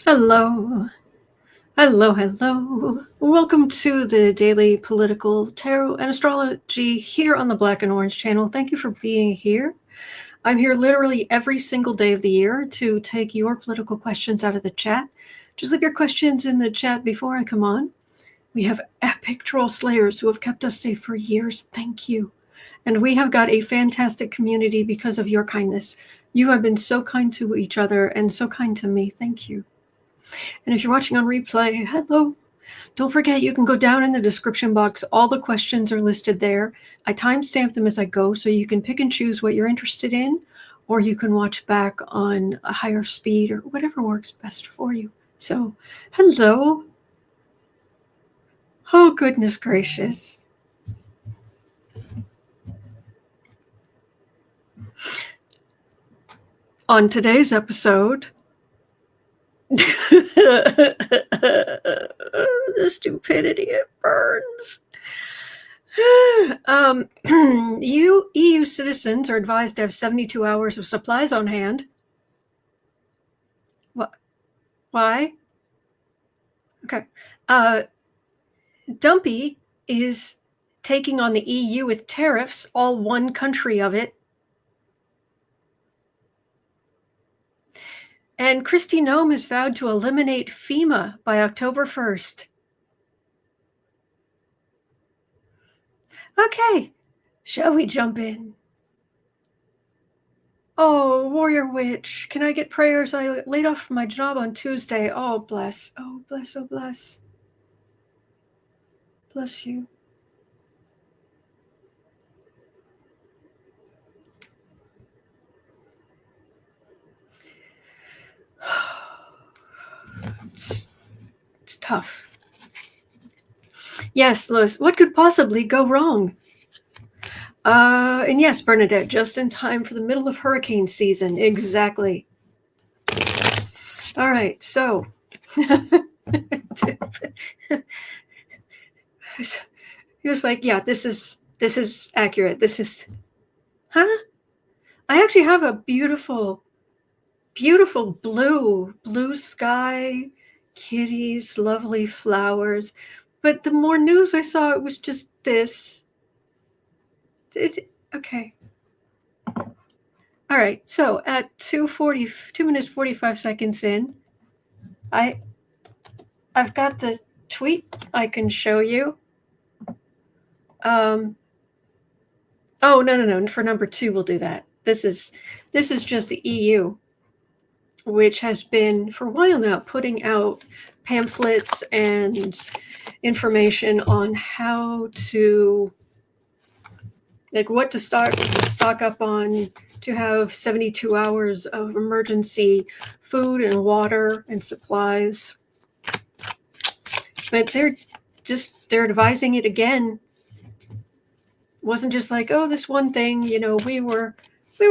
Hello. Hello. Welcome to the Daily Political Tarot and Astrology here on the Black and Orange channel. Thank you for being here. I'm here literally every single day of the year to take your political questions out of the chat. Just leave your questions in the chat before I come on. We have epic troll slayers who have kept us safe for years. Thank you. And we have got a fantastic community because of your kindness. You have been so kind to each other and so kind to me. Thank you. And if you're watching on replay, hello. Don't forget, you can go down in the description box. All the questions are listed there. I timestamp them as I go, so you can pick and choose what you're interested in, or you can watch back on a higher speed or whatever works best for you. So, hello. Oh, goodness gracious. On today's episode, the stupidity, it burns. You EU citizens are advised to have 72 hours of supplies on hand. What? Why? Okay. Dumpy is taking on the EU with tariffs, all one country of it. And Kristi Noem has vowed to eliminate FEMA by October 1st. Okay, shall we jump in? Oh, Warrior Witch, can I get prayers? I laid off my job on Tuesday. Oh, bless. Oh, bless. Oh, bless. Bless you. It's tough. Yes, Lois, what could possibly go wrong? And yes, Bernadette, just in time for the middle of hurricane season. Exactly. All right, so he was like, yeah, this is accurate. This is, huh? I actually have a beautiful blue sky, kitties, lovely flowers. But the more news I saw, it was just this. Okay. All right. So at 2 minutes 45 seconds in, I've got the tweet I can show you. Oh no. For number 2, we'll do that. This is just the EU, which has been for a while now putting out pamphlets and information on how to, like, what to stock up on to have 72 hours of emergency food and water and supplies. But they're advising it again. It wasn't just like, oh, this one thing, we were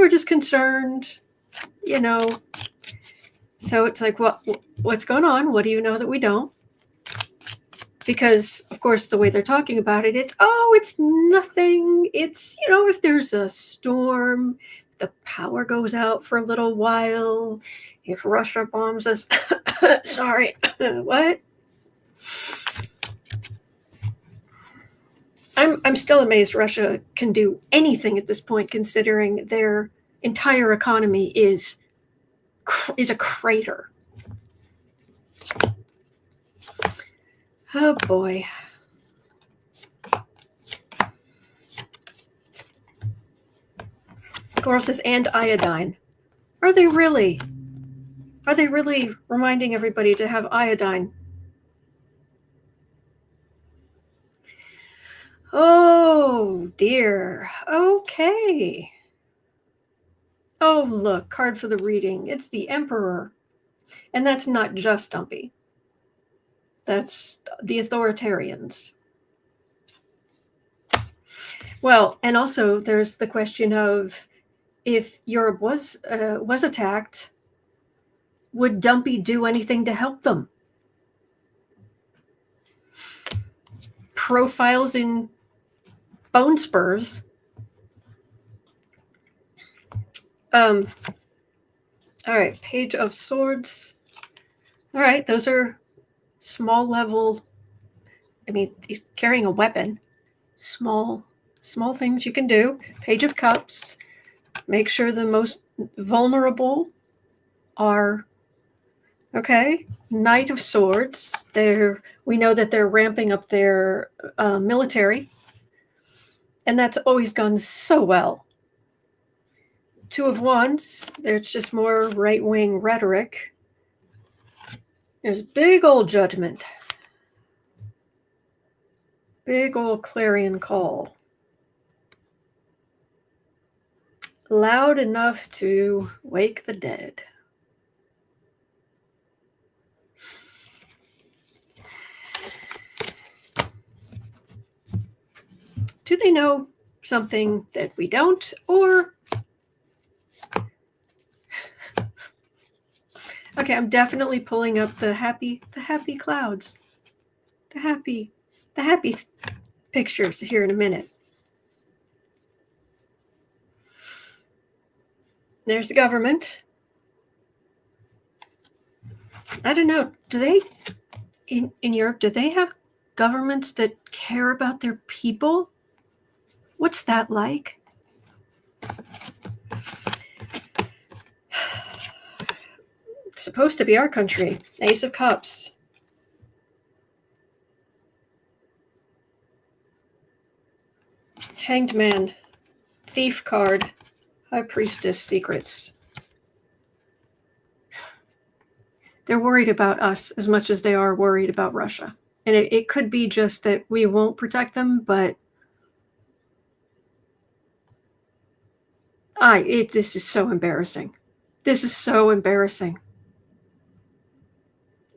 just concerned, So it's like, what's going on? What do you know that we don't? Because, of course, the way they're talking about it, it's nothing. It's, if there's a storm, the power goes out for a little while, if Russia bombs us. Sorry, what? I'm still amazed Russia can do anything at this point, considering their entire economy is a crater. Oh boy. Coral says, and iodine. Are they really reminding everybody to have iodine? Oh dear. Okay. Oh, look, card for the reading. It's the Emperor. And that's not just Dumpy. That's the authoritarians. Well, and also there's the question of, if Europe was attacked, would Dumpy do anything to help them? Profiles in bone spurs. All right, Page of Swords. All right, those are small level. I mean, he's carrying a weapon. Small things you can do. Page of Cups. Make sure the most vulnerable are okay. Knight of Swords. We know that they're ramping up their military, and that's always gone so well. Two of Wands. There's just more right-wing rhetoric. There's big old Judgment. Big old clarion call. Loud enough to wake the dead. Do they know something that we don't, or okay, I'm definitely pulling up the happy clouds, the happy pictures here in a minute. There's the government. I don't know. Do they in Europe? Do they have governments that care about their people? What's that like? It's supposed to be our country. Ace of Cups. Hanged Man. Thief card. High Priestess secrets. They're worried about us as much as they are worried about Russia. And it could be just that we won't protect them, but this is so embarrassing. This is so embarrassing.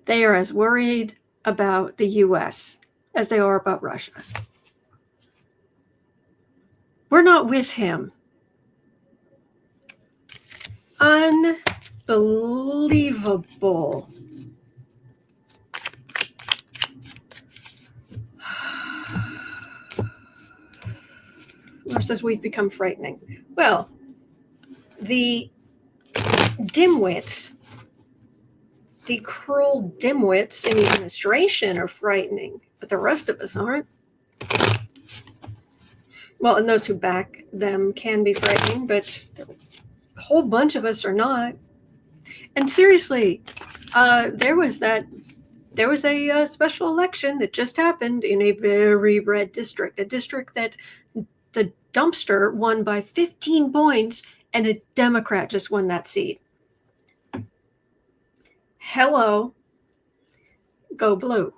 They are as worried about the US as they are about Russia. We're not with him. Unbelievable. Laura says we've become frightening. Well, the dimwits, the cruel dimwits in the administration are frightening, but the rest of us aren't. Well, and those who back them can be frightening, but a whole bunch of us are not. And seriously, there was a special election that just happened in a very red district, a district that the dumpster won by 15 points, and a Democrat just won that seat. Hello, go blue.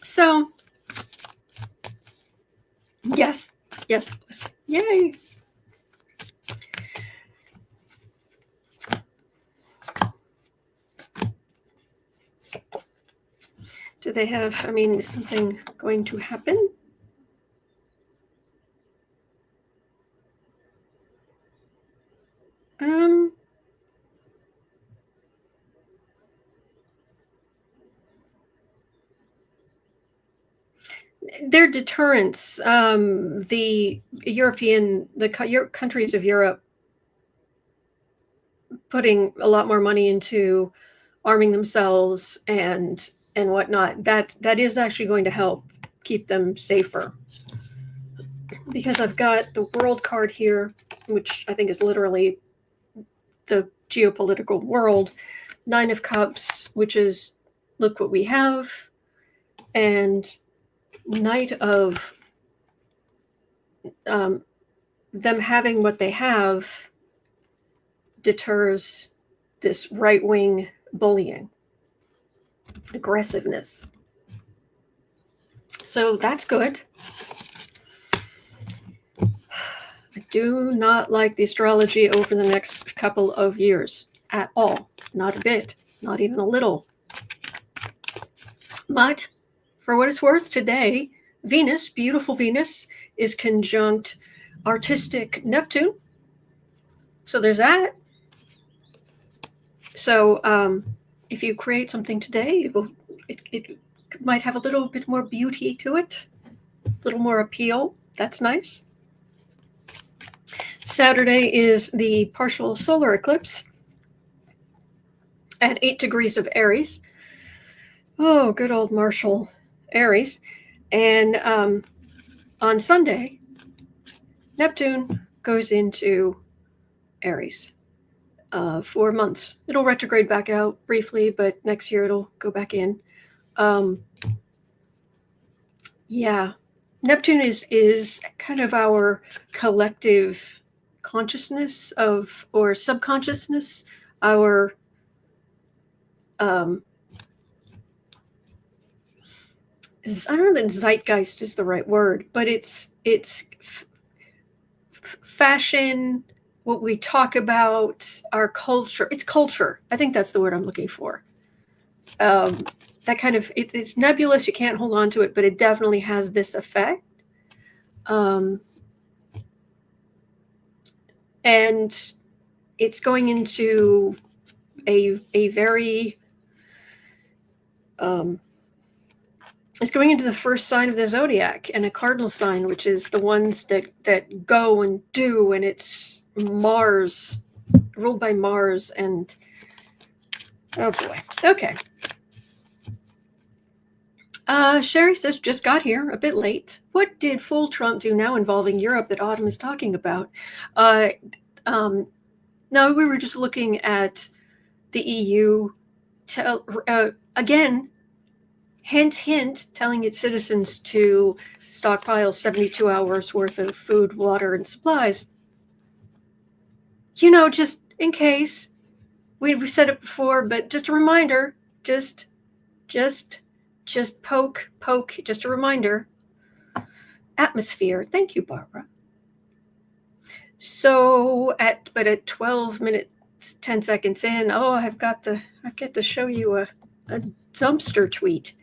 So, yes, yay. Do they have, is something going to happen? Their deterrence, the countries of Europe putting a lot more money into arming themselves and whatnot, that is actually going to help keep them safer. Because I've got the world card here, which I think is literally the geopolitical world. 9 of Cups, which is look what we have, and Knight of them having what they have deters this right-wing bullying, aggressiveness. So that's good. I do not like the astrology over the next couple of years at all. Not a bit, not even a little. But for what it's worth today, Venus, beautiful Venus, is conjunct artistic Neptune. So there's that. So if you create something today, it might have a little bit more beauty to it, a little more appeal. That's nice. Saturday is the partial solar eclipse at 8 degrees of Aries. Oh, good old Marshall Aries. And on Sunday, Neptune goes into Aries for months. It'll retrograde back out briefly, but next year it'll go back in. Yeah, Neptune is kind of our collective consciousness or subconsciousness, our I don't know that zeitgeist is the right word, but it's fashion, what we talk about, our culture. It's culture. I think that's the word I'm looking for. That kind of, it's nebulous. You can't hold on to it, but it definitely has this effect. And it's going into a very, it's going into the first sign of the zodiac and a cardinal sign, which is the ones that go and do, and it's Mars, ruled by Mars, and oh boy. Okay. Sherry says, just got here, a bit late. What did full Trump do now involving Europe that Autumn is talking about? No, we were just looking at the EU, again, hint, telling its citizens to stockpile 72 hours worth of food, water, and supplies. Just in case. We've said it before, but just a reminder, just poke, just a reminder. Atmosphere. Thank you, Barbara. So at 12 minutes, 10 seconds in, I get to show you a dumpster tweet.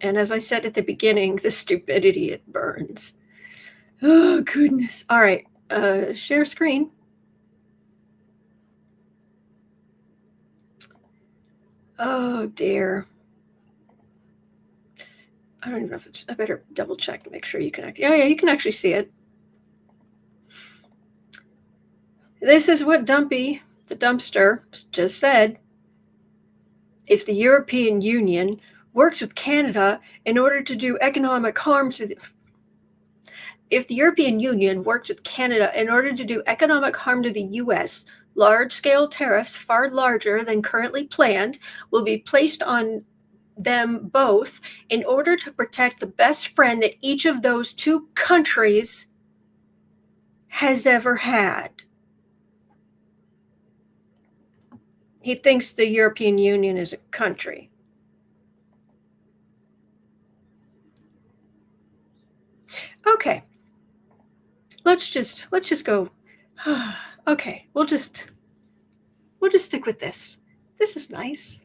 And as I said at the beginning, the stupidity, it burns. Oh, goodness. All right. Share screen. Oh, dear. I don't even know if I better double check to make sure you can. Yeah, you can actually see it. This is what Dumpy, the dumpster, just said. If the European Union works with Canada in order to do economic harm to the U.S., large-scale tariffs, far larger than currently planned, will be placed on them both in order to protect the best friend that each of those two countries has ever had. He thinks the European Union is a country. Okay. Let's just go. Okay, we'll just stick with this. This is nice.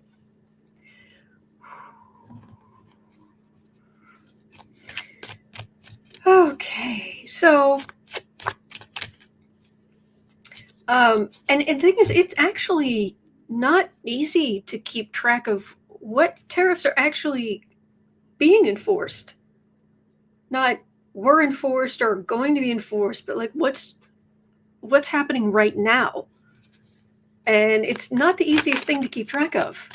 Okay, so and the thing is, it's actually not easy to keep track of what tariffs are actually being enforced. Not were enforced or going to be enforced, but like what's happening right now. And it's not the easiest thing to keep track of.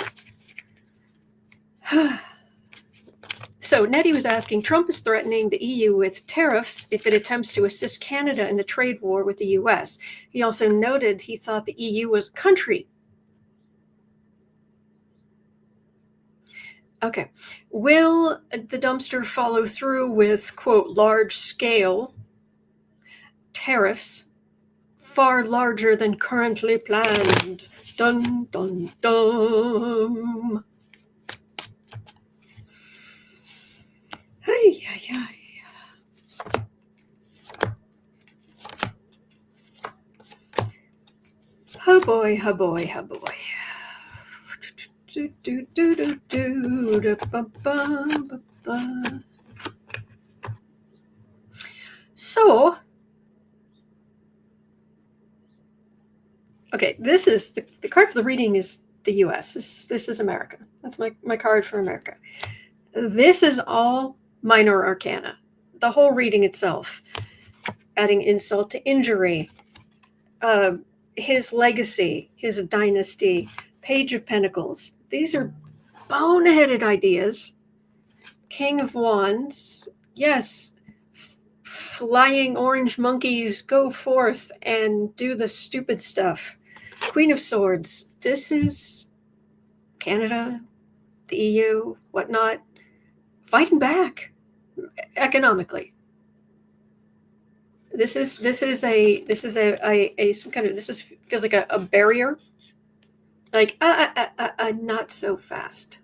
So Nettie was asking, Trump is threatening the EU with tariffs if it attempts to assist Canada in the trade war with the US. He also noted he thought the EU was a country. Okay. Will the dumpster follow through with, quote, large-scale tariffs far larger than currently planned? Dun, dun, dun. Hey, yeah. Oh boy. So, okay, this is the card for the reading is the US. This is America. That's my card for America. This is all minor arcana. The whole reading itself, adding insult to injury, his legacy, his dynasty, Page of Pentacles. These are boneheaded ideas. King of Wands. Yes, flying orange monkeys, go forth and do the stupid stuff. Queen of Swords. This is Canada, the EU, whatnot, fighting back economically. This feels like a barrier. Like not so fast.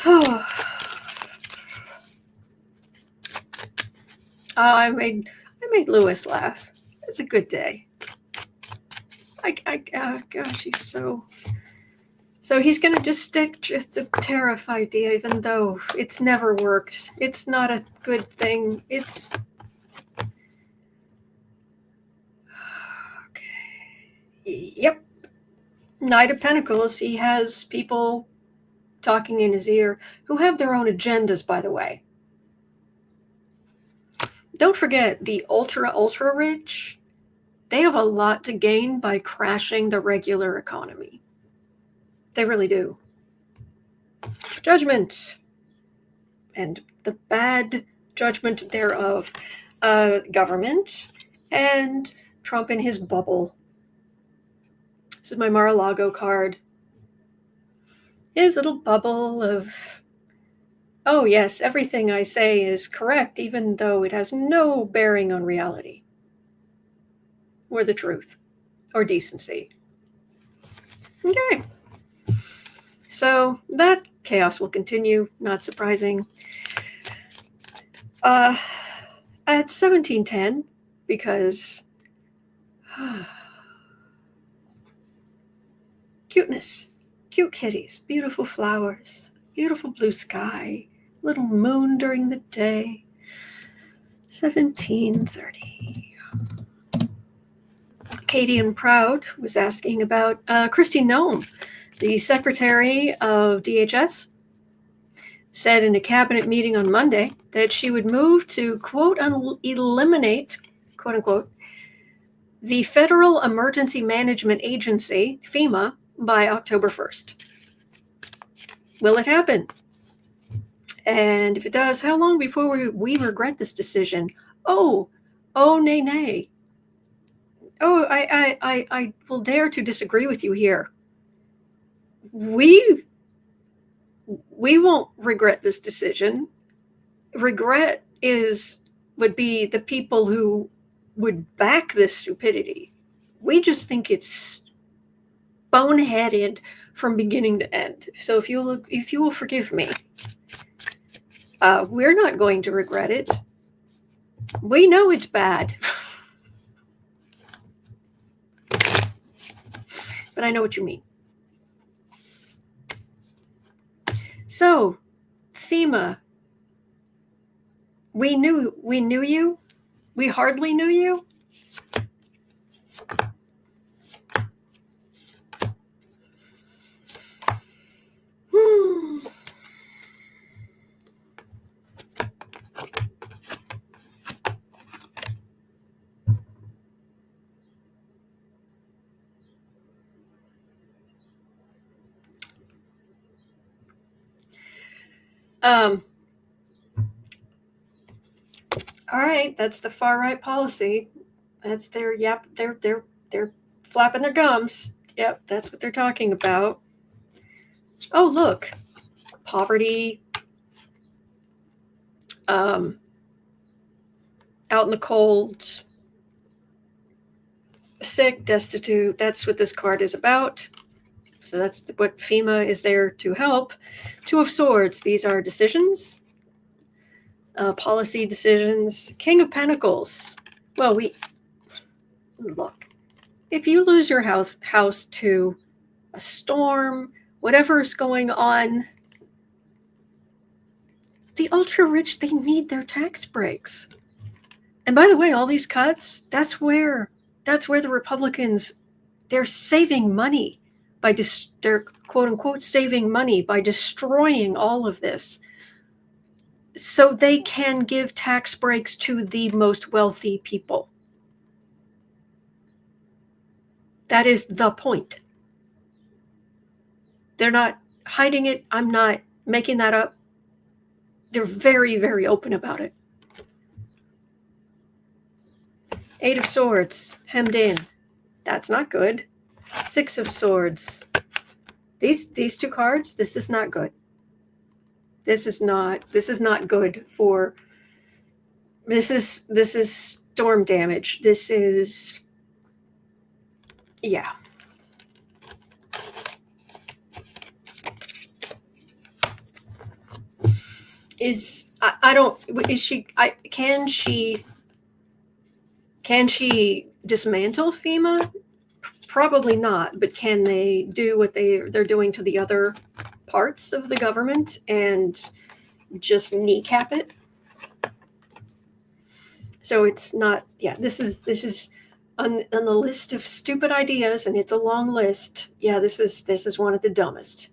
Oh, I made Lewis laugh. It's a good day. Gosh, he's so he's gonna just stick just the tariff idea, even though it's never worked. It's not a good thing. It's okay. Yep. Knight of Pentacles. He has people talking in his ear who have their own agendas, by the way. Don't forget the ultra rich. They have a lot to gain by crashing the regular economy. They really do. Judgment. And the bad judgment thereof. Government. And Trump in his bubble. This is my Mar-a-Lago card. His little bubble of, oh yes, everything I say is correct, even though it has no bearing on reality. Or the truth. Or decency. Okay. So that chaos will continue, not surprising. At 1710, because cuteness, cute kitties, beautiful flowers, beautiful blue sky, little moon during the day. 1730. Katie and Proud was asking about Kristi Noem, the secretary of DHS, said in a cabinet meeting on Monday that she would move to, quote, eliminate, quote unquote, the Federal Emergency Management Agency, FEMA, by October 1st. Will it happen? And if it does, how long before we regret this decision? Oh, nay. Oh, I will dare to disagree with you here. We won't regret this decision. Regret would be the people who would back this stupidity. We just think it's boneheaded from beginning to end. So if you will forgive me, we're not going to regret it. We know it's bad. But I know what you mean. So, FEMA, we knew you. We hardly knew you. All right, that's the far right policy. That's they're flapping their gums. Yep, that's what they're talking about. Oh, look. Poverty. Out in the cold. Sick, destitute. That's what this card is about. So that's what FEMA is there to help. Two of Swords. These are decisions. Policy decisions. King of Pentacles. Well, look. If you lose your house to a storm, whatever's going on, the ultra rich, they need their tax breaks. And by the way, all these cuts, that's where the Republicans, they're saving money they're quote unquote saving money by destroying all of this so they can give tax breaks to the most wealthy people. That is the point. They're not hiding it. I'm not making that up. They're very, very open about it. 8 of Swords, hemmed in. That's not good. 6 of Swords. These two cards, this is not good. This is not good for, this is storm damage. This is, yeah. Can she dismantle FEMA? Probably not, but can they do what they're doing to the other parts of the government and just kneecap it? So it's not, yeah, this is on the list of stupid ideas, and it's a long list. Yeah, this is one of the dumbest.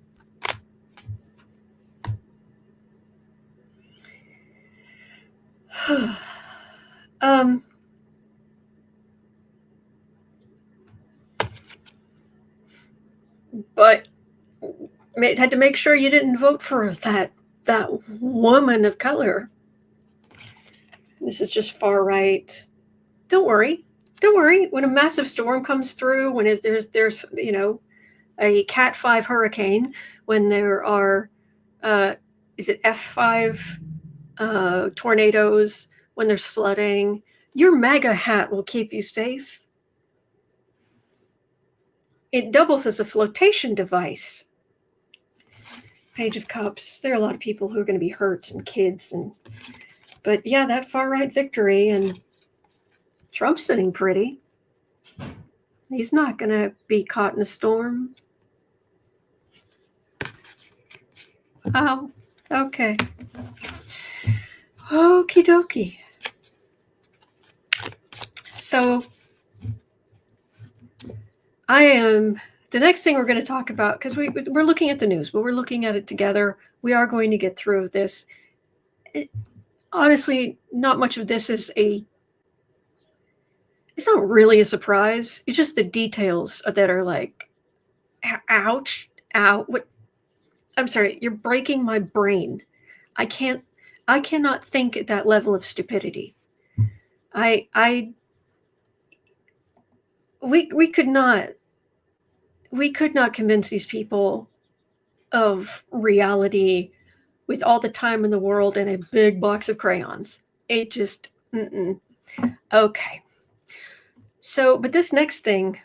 But had to make sure you didn't vote for that woman of color. This is just far right. Don't worry. When a massive storm comes through, when there's a Cat 5 hurricane, when there are is it F5 tornadoes, when there's flooding, your MAGA hat will keep you safe. It doubles as a flotation device. Page of Cups. There are a lot of people who are going to be hurt, and kids, but yeah, that far right victory, and Trump's sitting pretty. He's not going to be caught in a storm. Oh, okay. Okie dokie. So the next thing we're going to talk about, because we're looking at the news, but we're looking at it together. We are going to get through this. Honestly, not much of this is it's not really a surprise. It's just the details that are like, ouch, ow. What? I'm sorry, you're breaking my brain. I cannot think at that level of stupidity. We could not convince these people of reality with all the time in the world and a big box of crayons. It just, okay. So, but this next thing,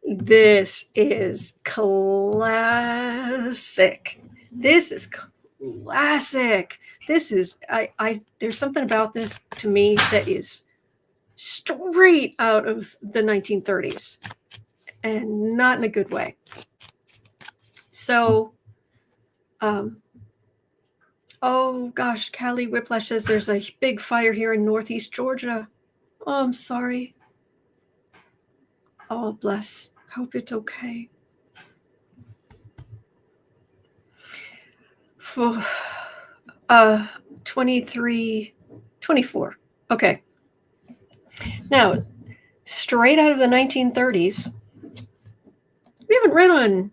this is classic. This is classic. This is, there's something about this to me that is straight out of the 1930s, and not in a good way. So, oh gosh, Callie Whiplash says there's a big fire here in Northeast Georgia. Oh, I'm sorry. Oh, bless. Hope it's okay. 24. Okay. Now, straight out of the 1930s, we haven't read on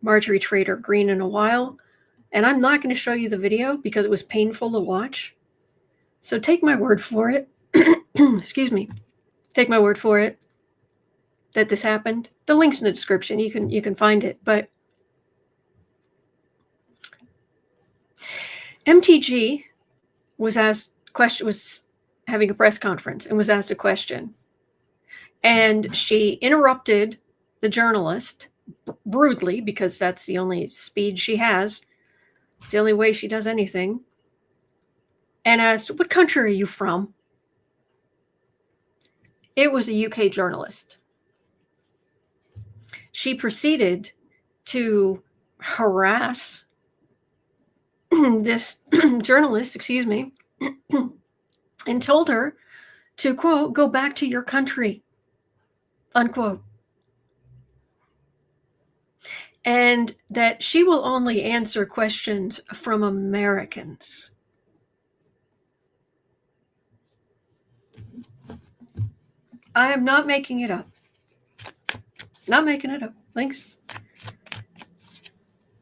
Marjorie Trader Green in a while, and I'm not going to show you the video because it was painful to watch. So take my word for it. Excuse me. Take my word for it that this happened. The link's in the description. You can find it. But MTG was having a press conference and was asked a question, and she interrupted the journalist rudely, because that's the only speed she has. It's the only way she does anything. And asked, "What country are you from?" It was a UK journalist. She proceeded to harass this journalist, and told her to, quote, "go back to your country," unquote. and that she will only answer questions from Americans. I am not making it up. Not making it up. Links.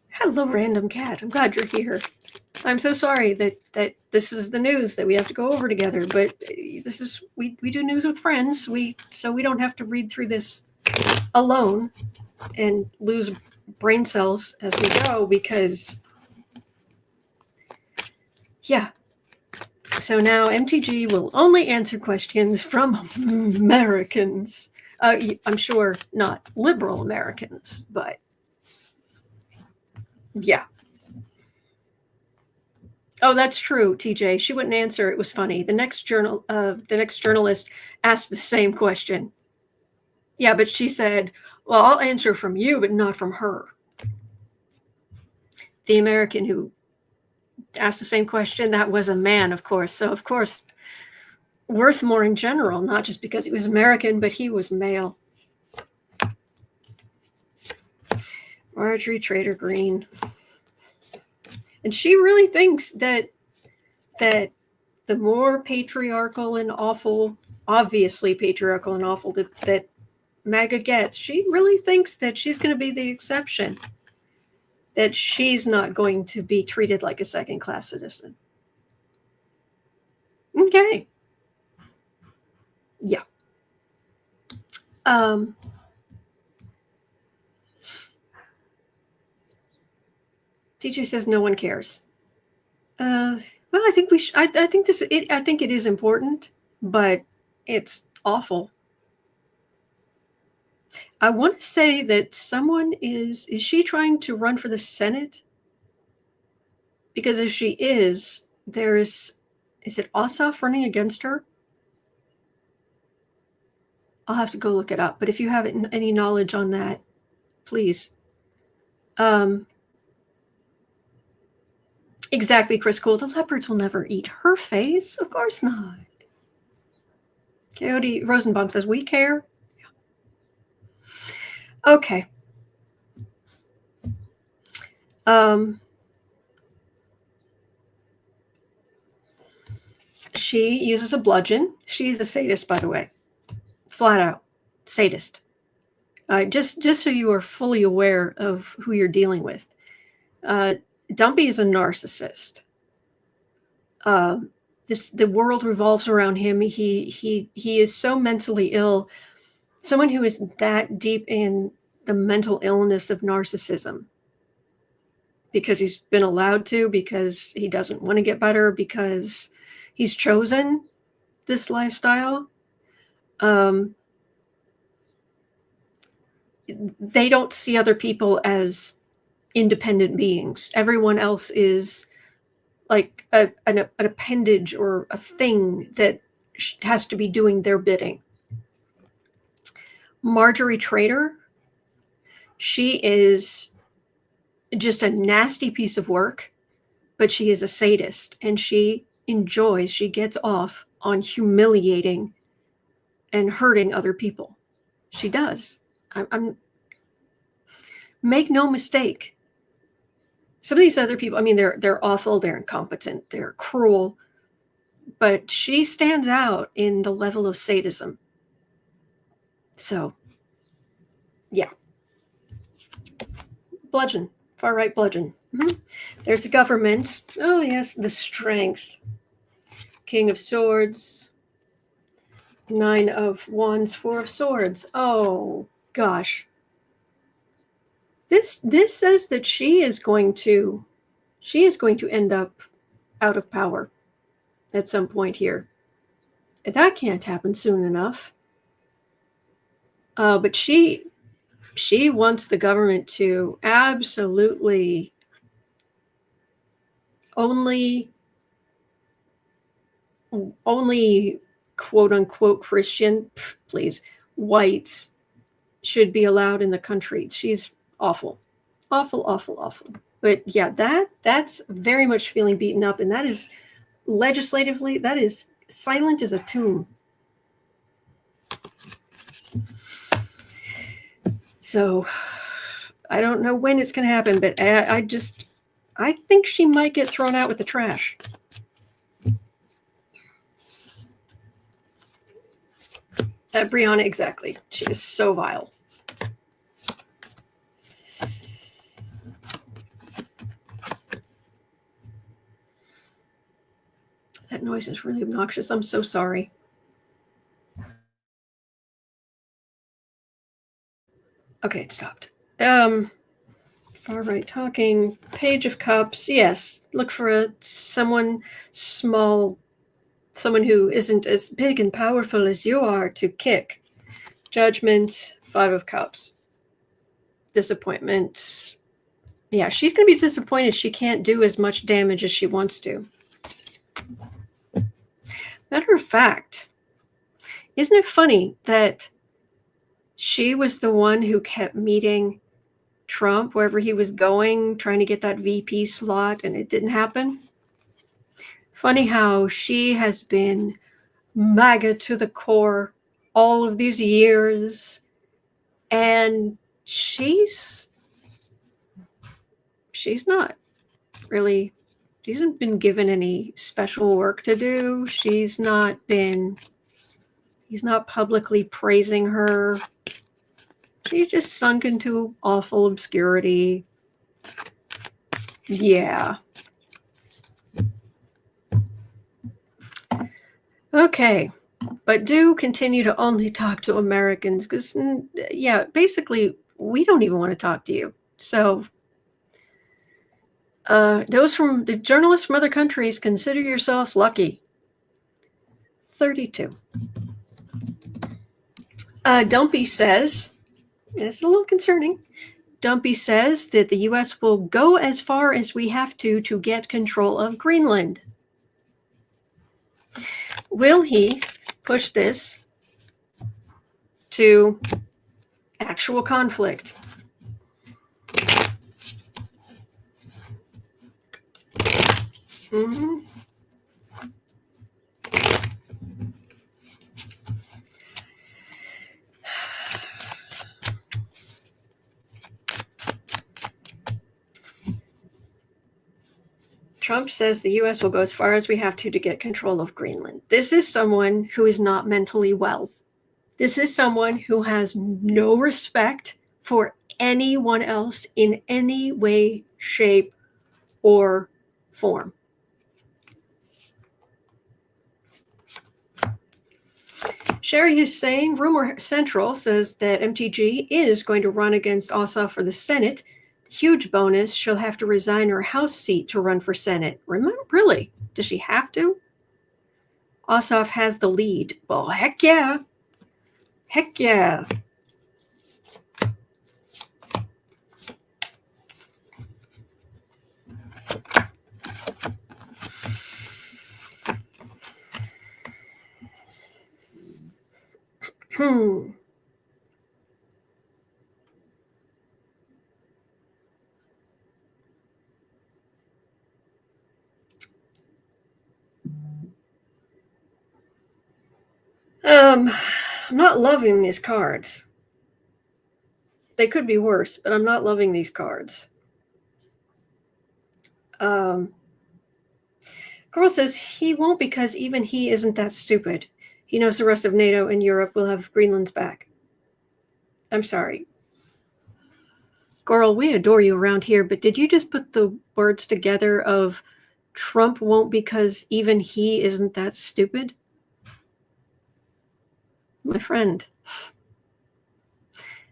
Hello, random cat. I'm glad you're here. I'm so sorry that this is the news that we have to go over together, but this is we do news with friends. So we don't have to read through this alone and lose brain cells as we go, because yeah. So now MTG will only answer questions from Americans. I'm sure not liberal Americans, but yeah. Oh, that's true, TJ. She wouldn't answer. It was funny. The next journalist asked the same question. Yeah, but she said, well, I'll answer from you, but not from her. The American who asked the same question, that was a man, of course. So, of course, worth more in general, not just because he was American, but he was male. Marjorie Trader Green. And she really thinks that the more patriarchal and awful, obviously patriarchal and awful that MAGA gets, she really thinks that she's going to be the exception, that she's not going to be treated like a second-class citizen. Okay. Yeah. TJ says no one cares. Well, I think we should. I think this. I think it is important, but it's awful. I want to say that someone is she trying to run for the Senate? Because if she is, is it Ossoff running against her? I'll have to go look it up. But if you have any knowledge on that, please. Exactly, Chris Cool. The leopards will never eat her face. Of course not. Coyote Rosenbaum says, we care. Yeah. Okay. She uses a bludgeon. She's a sadist, by the way. Flat out. Sadist. Just so you are fully aware of who you're dealing with. Dumpy is a narcissist. The world revolves around him. He is so mentally ill. Someone who is that deep in the mental illness of narcissism, because he's been allowed to, because he doesn't want to get better, because he's chosen this lifestyle. They don't see other people as independent beings. Everyone else is like an appendage or a thing that has to be doing their bidding. Marjorie Trader, she is just a nasty piece of work, but she is a sadist, and she gets off on humiliating and hurting other people. She does. Make no mistake. Some of these other people, I mean, they're awful, they're incompetent, they're cruel, but she stands out in the level of sadism. So, yeah. Bludgeon, far right bludgeon. Mm-hmm. There's the government. Oh, yes, the strength. King of Swords. 9 of Wands, 4 of Swords. Oh, gosh. This says that she is going to end up out of power at some point here. That can't happen soon enough. But she wants the government to absolutely only quote unquote Christian, please, whites should be allowed in the country. She's awful. But yeah, that's very much feeling beaten up, and that is legislatively, that is silent as a tomb. So I don't know when it's going to happen, but I think she might get thrown out with the trash. Brianna, exactly. She is so vile. That noise is really obnoxious. I'm so sorry. Okay, it stopped. Far right talking, Page of Cups. Yes, look for someone small, someone who isn't as big and powerful as you are to kick. Judgment, Five of Cups. Disappointment. Yeah, she's going to be disappointed she can't do as much damage as she wants to. Matter of fact, isn't it funny that she was the one who kept meeting Trump wherever he was going, trying to get that VP slot, and it didn't happen? Funny how she has been MAGA to the core all of these years, and she's not really, she hasn't been given any special work to do. He's not publicly praising her. She's just sunk into awful obscurity. Yeah. Okay. But do continue to only talk to Americans because, yeah, basically, we don't even want to talk to you. So those from the journalists from other countries, consider yourself lucky. 32. Dumpy says, it's a little concerning. Dumpy says that the U.S. will go as far as we have to get control of Greenland. Will he push this to actual conflict? Mm-hmm. Trump says the U.S. will go as far as we have to get control of Greenland. This is someone who is not mentally well. This is someone who has no respect for anyone else in any way, shape, or form. Sherry is saying, Rumor Central says that MTG is going to run against Ossoff for the Senate. Huge bonus. She'll have to resign her House seat to run for Senate. Remember, really? Does she have to? Ossoff has the lead. Well, heck yeah. Heck yeah. I'm not loving these cards. They could be worse, but I'm not loving these cards. Girl says he won't because even he isn't that stupid. He knows the rest of NATO and Europe will have Greenland's back. I'm sorry. Girl, we adore you around here, but did you just put the words together of Trump won't because even he isn't that stupid? My friend,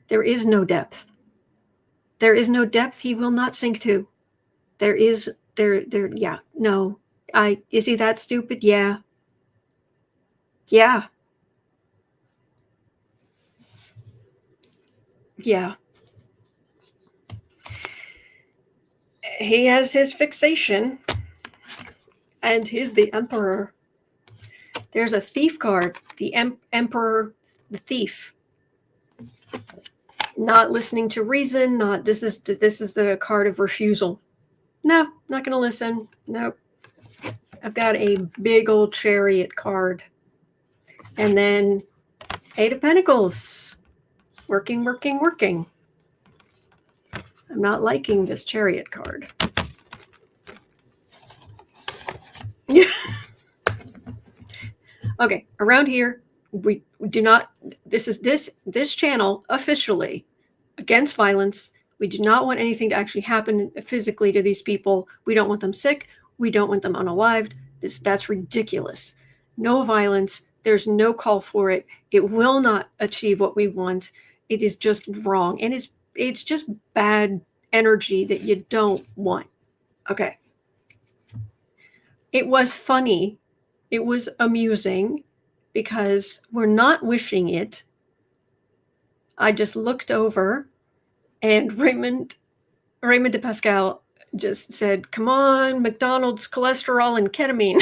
there is no depth. There is no depth he will not sink to. Is he that stupid? Yeah. Yeah. Yeah. He has his fixation, and he's the emperor. There's a thief card. The emperor, the thief. Not listening to reason. This is the card of refusal. No, not going to listen. Nope. I've got a big old chariot card, and then 8 of Pentacles. Working. I'm not liking this Chariot card. Yeah. Okay, around here, we do not, this channel officially against violence. We do not want anything to actually happen physically to these people. We don't want them sick. We don't want them unalived. That's ridiculous. No violence. There's no call for it. It will not achieve what we want. It is just wrong. And it's just bad energy that you don't want. Okay. It was funny. It was amusing because we're not wishing it. I just looked over and Raymond de Pascal just said, come on, McDonald's, cholesterol, and ketamine.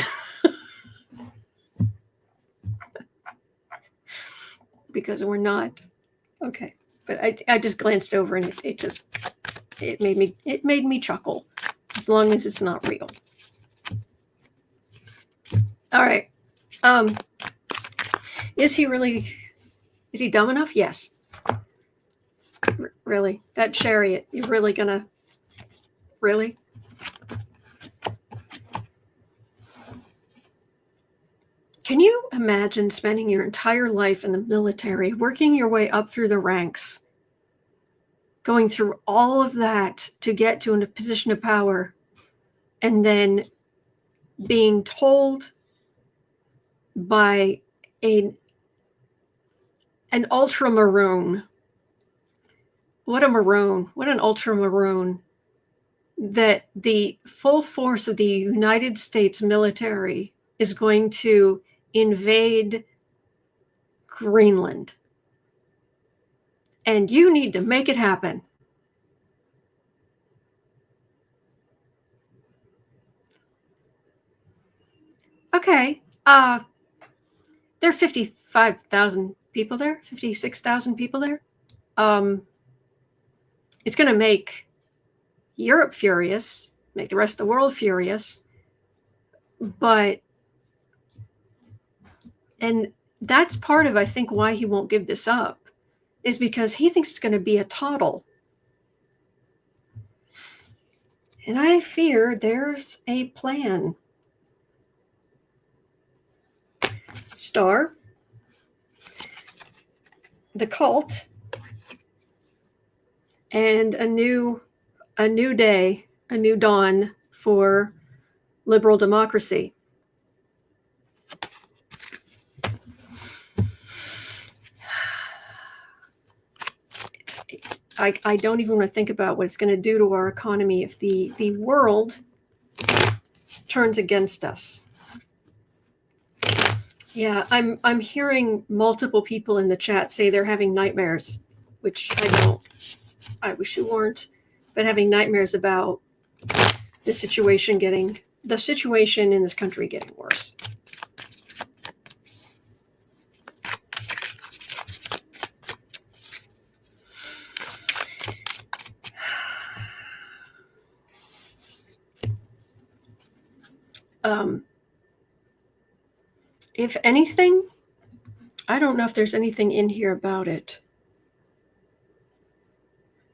Because we're not. Okay. But I just glanced over and it made me chuckle, as long as it's not real. All right. Is he dumb enough? Yes. Really? That Chariot, you're really gonna, really? Can you imagine spending your entire life in the military, working your way up through the ranks, going through all of that to get to a position of power, and then being told by an ultramaroon, what an ultramaroon, that the full force of the United States military is going to invade Greenland. And you need to make it happen. Okay. There are 55,000 people there, 56,000 people there. It's going to make Europe furious, make the rest of the world furious. And that's part of, I think, why he won't give this up, is because he thinks it's going to be a toddle. And I fear there's a plan. Star, the cult, and a new day, a new dawn for liberal democracy. I don't even want to think about what it's going to do to our economy if the world turns against us. Yeah, I'm hearing multiple people in the chat say they're having nightmares, which I don't. I wish you weren't, but having nightmares about the situation in this country getting worse. If anything, I don't know if there's anything in here about it.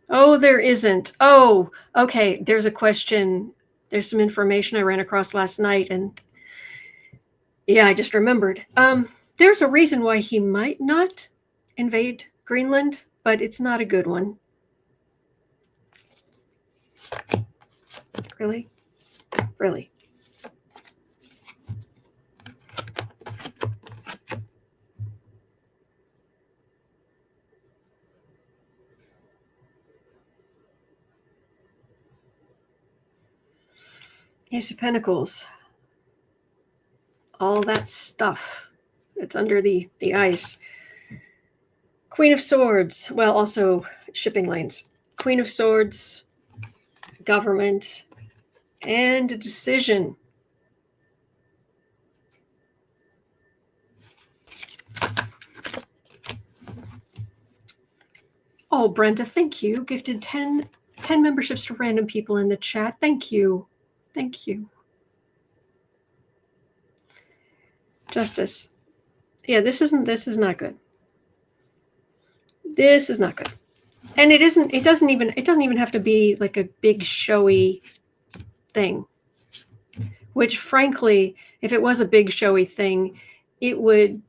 Oh, there isn't. Oh, okay. There's a question. There's some information I ran across last night, and yeah, I just remembered. There's a reason why he might not invade Greenland, but it's not a good one. Really? Really? Ace of Pentacles. All that stuff that's under the ice. Queen of Swords. Well, also shipping lanes. Queen of Swords, government, and a decision. Oh, Brenda, thank you. Gifted 10 memberships to random people in the chat. Thank you. Thank you. Justice. Yeah, this is not good. This is not good. And it doesn't even have to be like a big showy thing. Which frankly, if it was a big showy thing, it would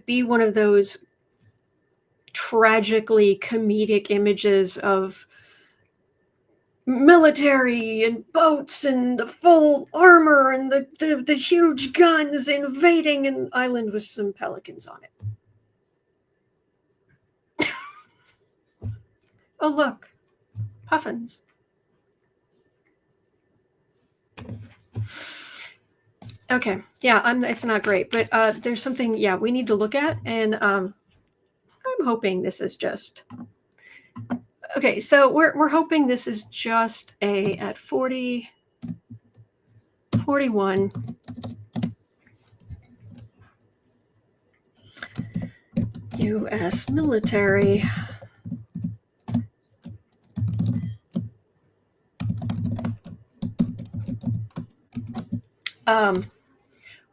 be one of those tragically comedic images of military and boats and the full armor and the huge guns invading an island with some pelicans on it. Oh, look, puffins. Okay, yeah, it's not great, but there's something, yeah, we need to look at, and I'm hoping this is just okay. So we're hoping this is just at 40, 41. U.S. military.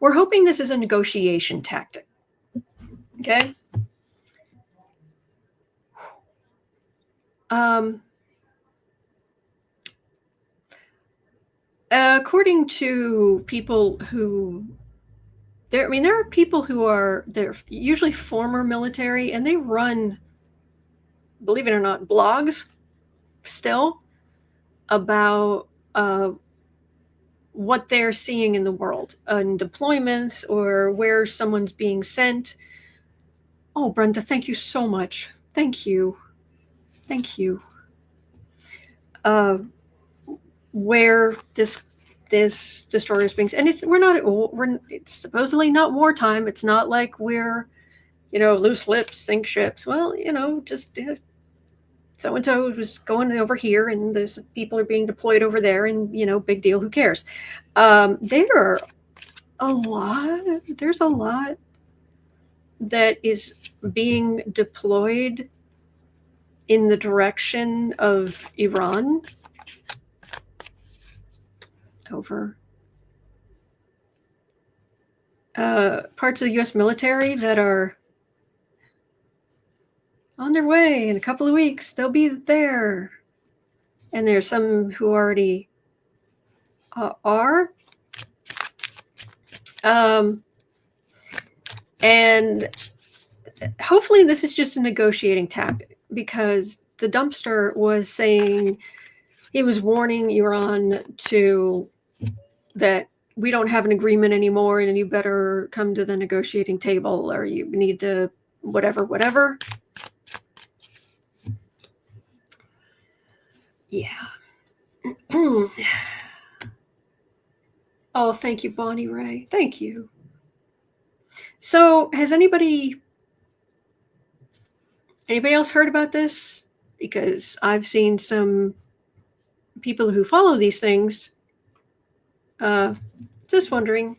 We're hoping this is a negotiation tactic. Okay. According to people who there are people who they're usually former military, and they run, believe it or not, blogs still about what they're seeing in the world, in deployments or where someone's being sent. Oh, Brenda, thank you so much. Thank you. Where this destroyer is being, and it's supposedly not wartime. It's not like we're, loose lips sink ships. Well, just so and so was going over here, and this people are being deployed over there, and big deal. Who cares? There's a lot that is being deployed in the direction of Iran. Over parts of the U.S. military that are on their way. In a couple of weeks, they'll be there. And there's some who already are. And hopefully this is just a negotiating tactic, because the dumpster was saying, he was warning Iran that we don't have an agreement anymore, and you better come to the negotiating table, or you need to whatever. Yeah. Oh, thank you, Bonnie Ray. Thank you. So has anybody else heard about this? Because I've seen some people who follow these things. Just wondering.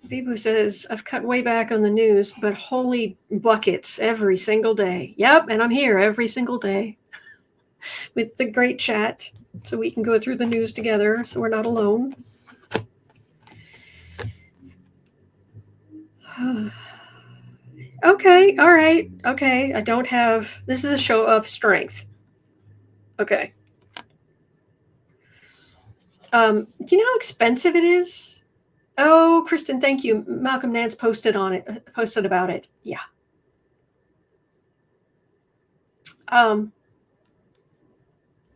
Bibu says, I've cut way back on the news, but holy buckets every single day. Yep, and I'm here every single day with the great chat, so we can go through the news together, so we're not alone. Okay, all right. Okay, I don't have... This is a show of strength. Okay. Do you know how expensive it is? Oh, Kristen, thank you. Malcolm Nance posted about it. Yeah.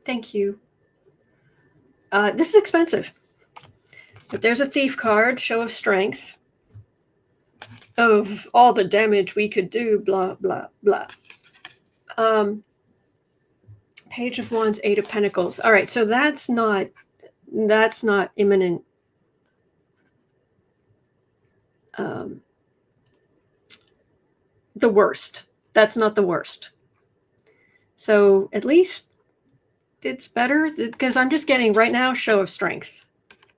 Thank you. This is expensive. But there's a thief card, show of strength, of all the damage we could do, blah, blah, blah. Page of Wands, Eight of Pentacles. All right, so that's not imminent. The worst. That's not the worst. So at least it's better, because I'm just getting right now show of strength.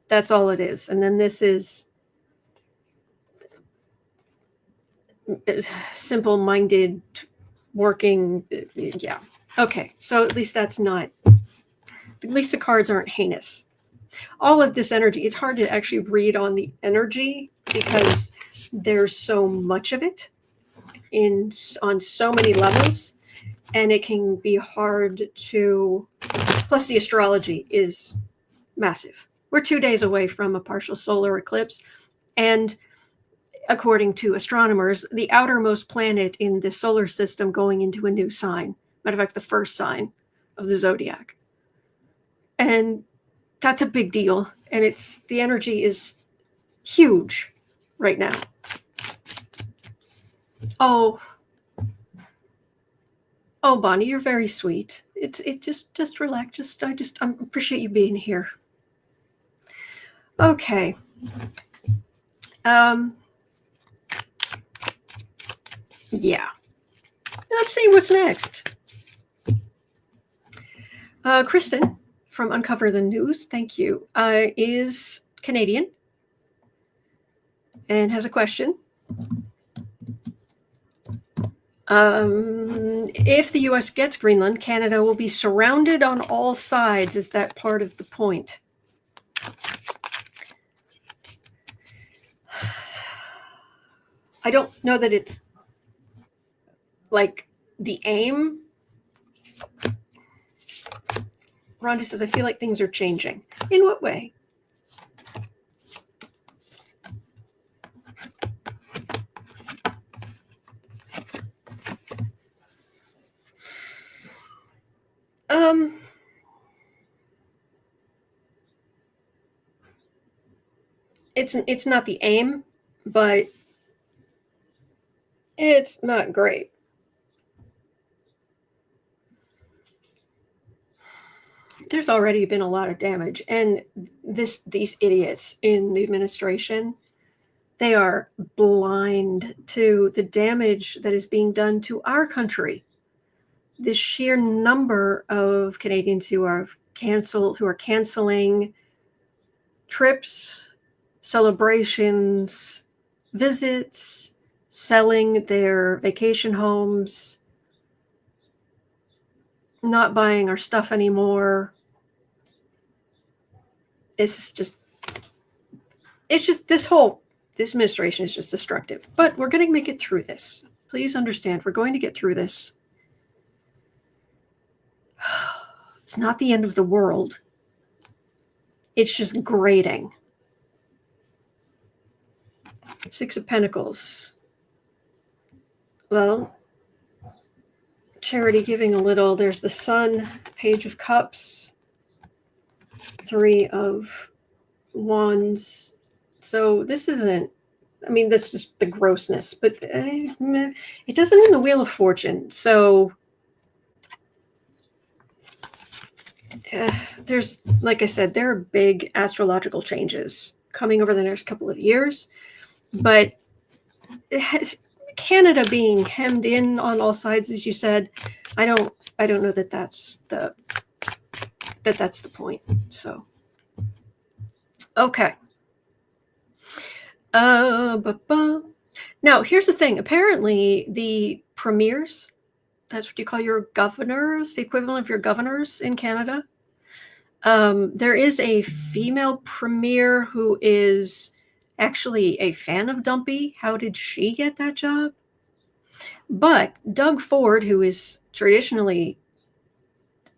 That's all it is. And then this is simple-minded, working. Yeah. Okay. So at least that's not. At least the cards aren't heinous. all of this energy, it's hard to actually read on the energy because there's so much of it on so many levels, and it can be hard to, plus the astrology is massive. We're 2 days away from a partial solar eclipse, and according to astronomers, the outermost planet in the solar system going into a new sign. Matter of fact, the first sign of the zodiac. And that's a big deal. And the energy is huge right now. Oh, Bonnie, you're very sweet. Just relax. I appreciate you being here. Okay. Yeah. Let's see what's next. Kristen from Uncover the News, thank you, is Canadian and has a question. If the US gets Greenland, Canada will be surrounded on all sides. Is that part of the point? I don't know that it's like the aim. Rhonda says, I feel like things are changing. In what way? It's not the aim, but it's not great. There's already been a lot of damage, and these idiots in the administration, they are blind to the damage that is being done to our country. The sheer number of Canadians who are canceling trips, celebrations, visits, selling their vacation homes, not buying our stuff anymore. This administration is just destructive. But we're going to make it through this. Please understand, we're going to get through this. It's not the end of the world. It's just grating. Six of Pentacles. Well, charity giving a little. There's the Sun, Page of Cups, Three of Wands. So this isn't, I mean, that's just the grossness, but it doesn't in the Wheel of Fortune. So there's, like I said, there are big astrological changes coming over the next couple of years, but Canada being hemmed in on all sides, as you said, I don't know that that's the point. So, okay. Now, here's the thing. Apparently, the premiers, that's what you call your governors, the equivalent of your governors in Canada. There is a female premier who is actually a fan of Dumpy. How did she get that job? But Doug Ford, who is traditionally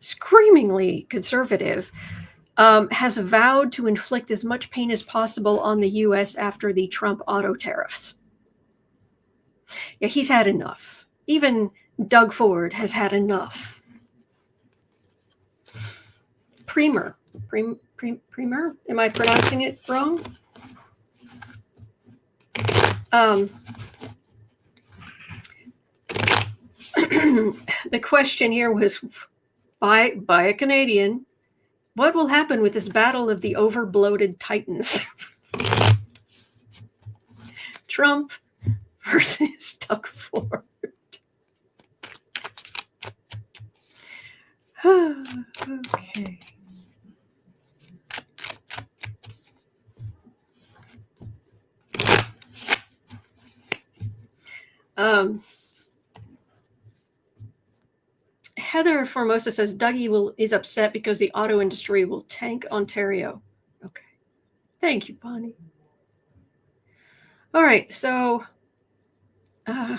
screamingly conservative, has vowed to inflict as much pain as possible on the U.S. after the Trump auto tariffs. Yeah, he's had enough. Even Doug Ford has had enough. Premier. Am I pronouncing it wrong? The question here was by a Canadian, what will happen with this battle of the over-bloated titans? Trump versus Doug Ford. Okay. Heather Formosa says Dougie is upset because the auto industry will tank Ontario. Thank you, Bonnie. All right, so there's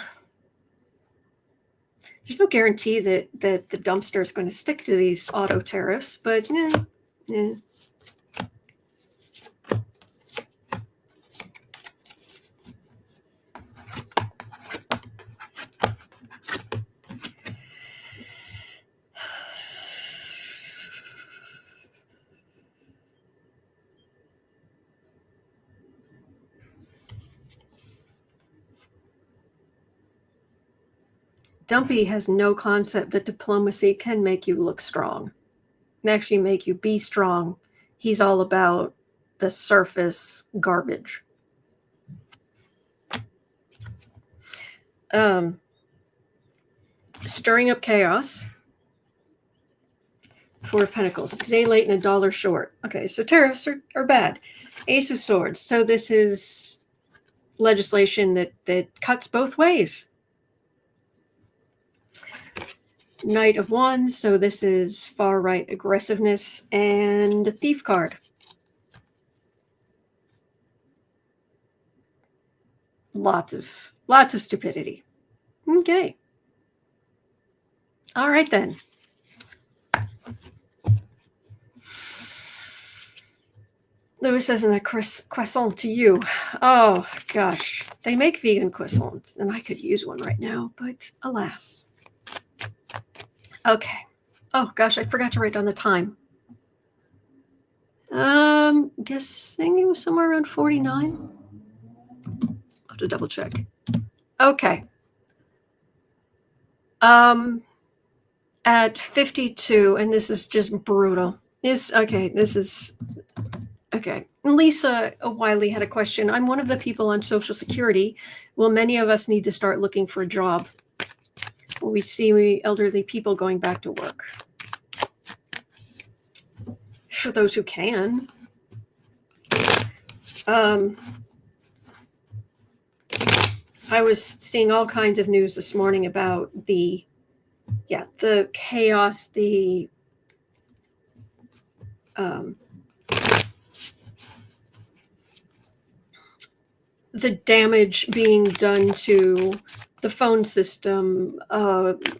no guarantee that the dumpster is going to stick to these auto tariffs, but yeah. Dumpy has no concept that diplomacy can make you look strong, and actually make you be strong. He's all about the surface garbage. Stirring up chaos. Four of Pentacles. Day late and $1 short. Okay, so tariffs are bad. Ace of Swords. So this is legislation that cuts both ways. Knight of Wands. So this is far right aggressiveness, and a Thief card. Lots of stupidity. Okay. All right then. Lewis says, a croissant to you. Oh, gosh. They make vegan croissants, and I could use one right now, but alas. Okay. Oh, gosh, I forgot to write down the time. Guessing it was somewhere around 49. I'll have to double check. Okay. At 52, and this is just brutal. Okay. Lisa Wiley had a question. I'm one of the people on Social Security. Will many of us need to start looking for a job? We see elderly people going back to work. For those who can. I was seeing all kinds of news this morning about the chaos, the damage being done to the phone system,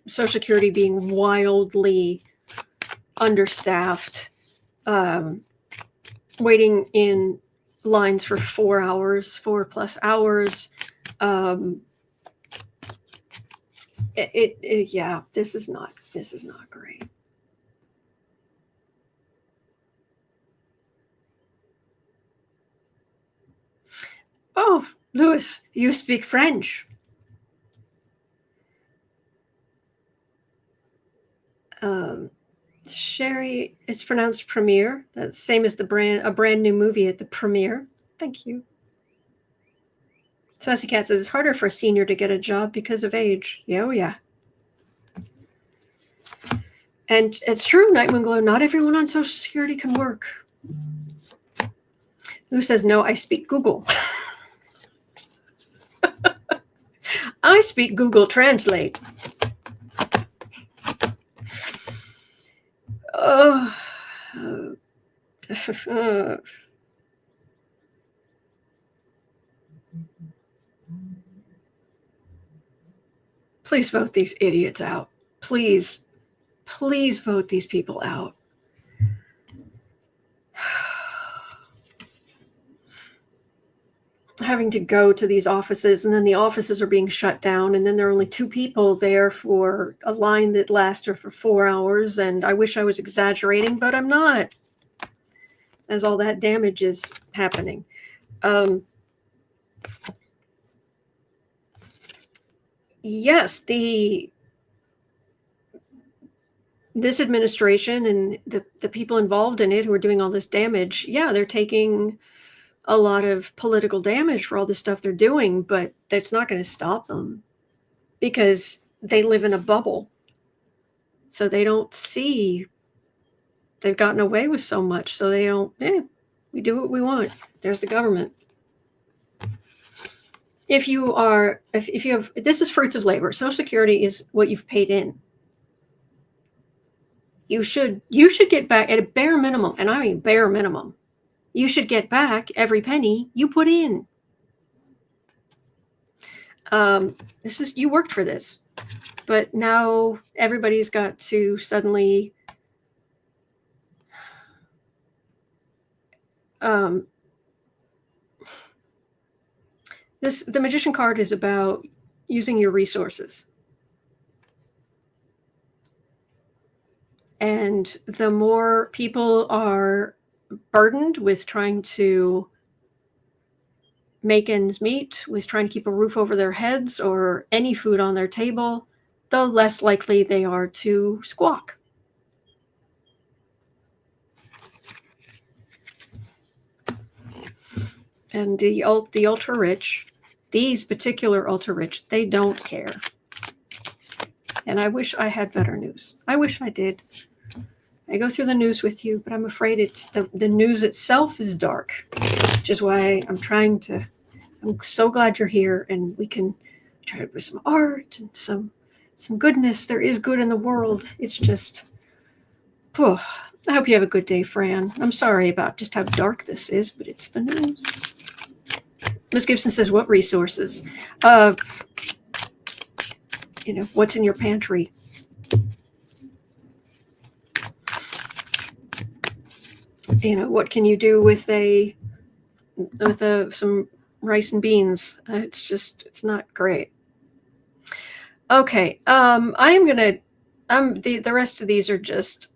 Social Security being wildly understaffed, waiting in lines for 4+ hours. This is not great. Oh, Louis, you speak French. Sherry, it's pronounced premiere. That's same as a brand new movie at the premiere. Thank you. Sassy Cat says it's harder for a senior to get a job because of age. Yeah, oh yeah. And it's true, Night Moon Glow, not everyone on Social Security can work. Who says, no, I speak Google. I speak Google Translate. Please vote these idiots out. Please vote these people out. Having to go to these offices, and then the offices are being shut down, and then there are only 2 people there for a line that lasted for 4 hours, and I wish I was exaggerating, but I'm not, as all that damage is happening. Yes, this administration and the people involved in it who are doing all this damage, they're taking a lot of political damage for all the stuff they're doing, but that's not going to stop them because they live in a bubble. So they don't see they've gotten away with so much. So they don't, we do what we want. There's the government. If you have, this is fruits of labor. Social Security is what you've paid in. You should get back at a bare minimum, and I mean bare minimum, You should get back every penny you put in. You worked for this, but now everybody's got to suddenly the Magician card is about using your resources. And the more people are burdened with trying to make ends meet, with trying to keep a roof over their heads or any food on their table, the less likely they are to squawk. And the ultra rich, these particular ultra rich, they don't care. And I wish I had better news. I wish I did. I go through the news with you, but I'm afraid it's the news itself is dark, which is why I'm so glad you're here, and we can try to put some art and some goodness. There is good in the world. It's just, I hope you have a good day, Fran. I'm sorry about just how dark this is, but it's the news. Ms. Gibson says, what resources? What's in your pantry? What can you do with some rice and beans? It's not great. Okay. The rest of these are just,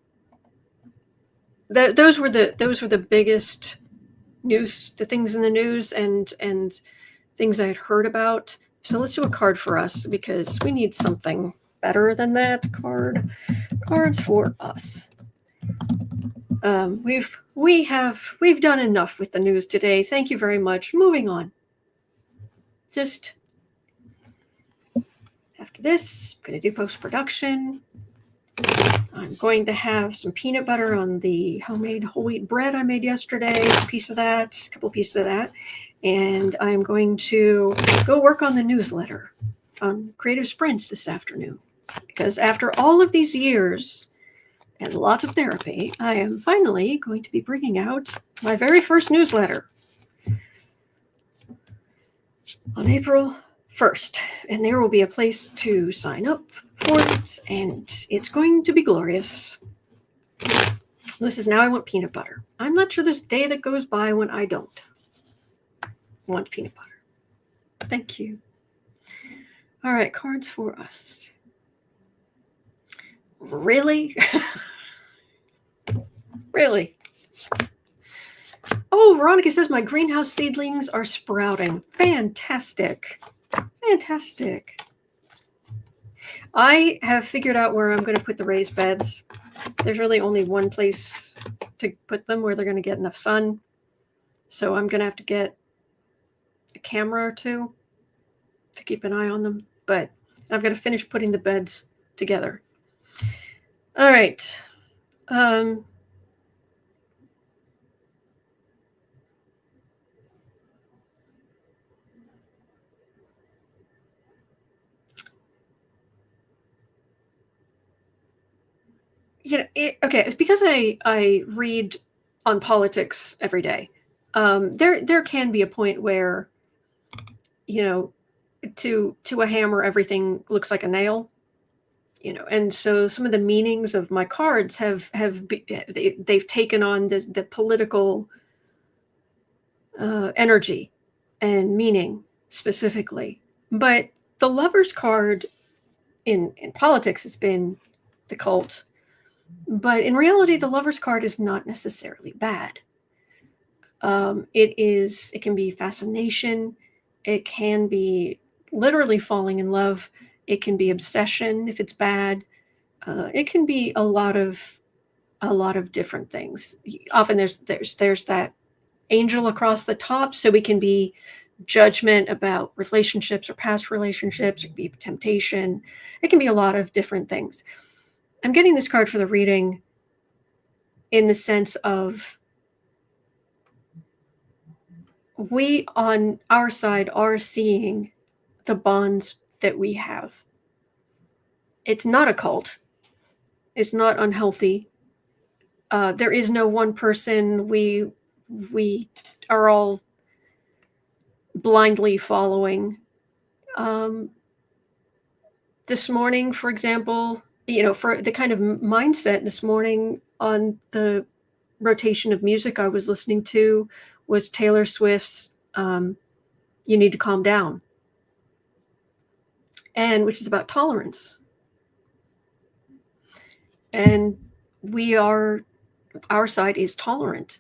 those were the biggest news, the things in the news and things I had heard about. So let's do a card for us, because we need something better than that. Cards for us. We've done enough with the news today. Thank you very much. Moving on. Just after this, I'm going to do post-production. I'm going to have some peanut butter on the homemade whole wheat bread I made yesterday, a couple pieces of that. And I'm going to go work on the newsletter on Creative Sprints this afternoon. Because after all of these years and lots of therapy, I am finally going to be bringing out my very first newsletter on April 1st. And there will be a place to sign up for it, and it's going to be glorious. This is Now I Want Peanut Butter. I'm not sure there's a day that goes by when I don't want peanut butter. Thank you. All right, cards for us. Really? Really? Oh, Veronica says my greenhouse seedlings are sprouting. Fantastic. Fantastic. I have figured out where I'm going to put the raised beds. There's really only one place to put them where they're going to get enough sun. So I'm going to have to get a camera or two to keep an eye on them. But I've got to finish putting the beds together. All right. It's because I read on politics every day. There can be a point where, to a hammer, everything looks like a nail. And so some of the meanings of my cards they've taken on the political energy and meaning specifically. But the Lover's card in politics has been the cult. But in reality, the Lover's card is not necessarily bad. It can be fascination. It can be literally falling in love. It can be obsession if it's bad. It can be a lot of different things. Often there's that angel across the top, so it can be judgment about relationships or past relationships. It can be temptation. It can be a lot of different things. I'm getting this card for the reading in the sense of we on our side are seeing the bonds that we have. It's not a cult. It's not unhealthy. There is no one person we we are all blindly following. This morning, for example, for the kind of mindset this morning on the rotation of music I was listening to was Taylor Swift's You Need to Calm Down, and which is about tolerance. And our side is tolerant.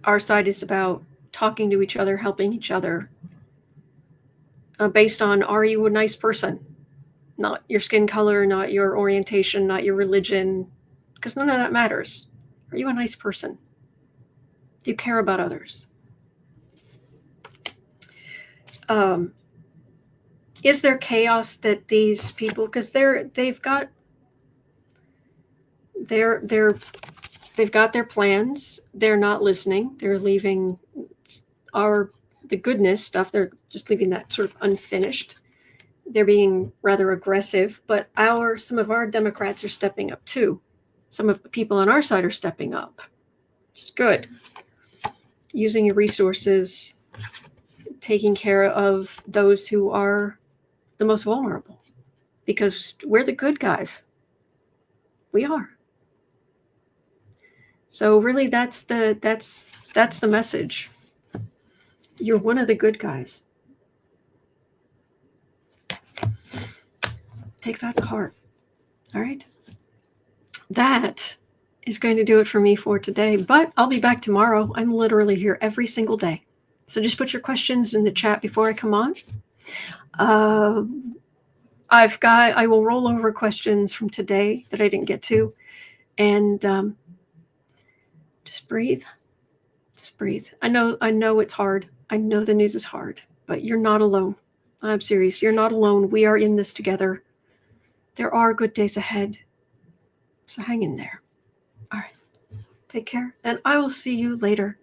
Our side is about talking to each other, helping each other, based on, are you a nice person? Not your skin color, not your orientation, not your religion, because none of that matters. Are you a nice person? Do you care about others? Is there chaos that these people, because they've got their plans. They're not listening. They're leaving the goodness stuff. They're just leaving that sort of unfinished. They're being rather aggressive, but some of our Democrats are stepping up too. Some of the people on our side are stepping up. It's good. Using your resources, taking care of those who are the most vulnerable, because we're the good guys. We are. So really, that's the message. You're one of the good guys. Take that to heart. All right. That is going to do it for me for today, but I'll be back tomorrow. I'm literally here every single day. So just put your questions in the chat before I come on. I will roll over questions from today that I didn't get to, and just breathe. Just breathe. I know it's hard. I know the news is hard, but you're not alone. I'm serious. You're not alone. We are in this together. There are good days ahead. So hang in there. All right. Take care, and I will see you later.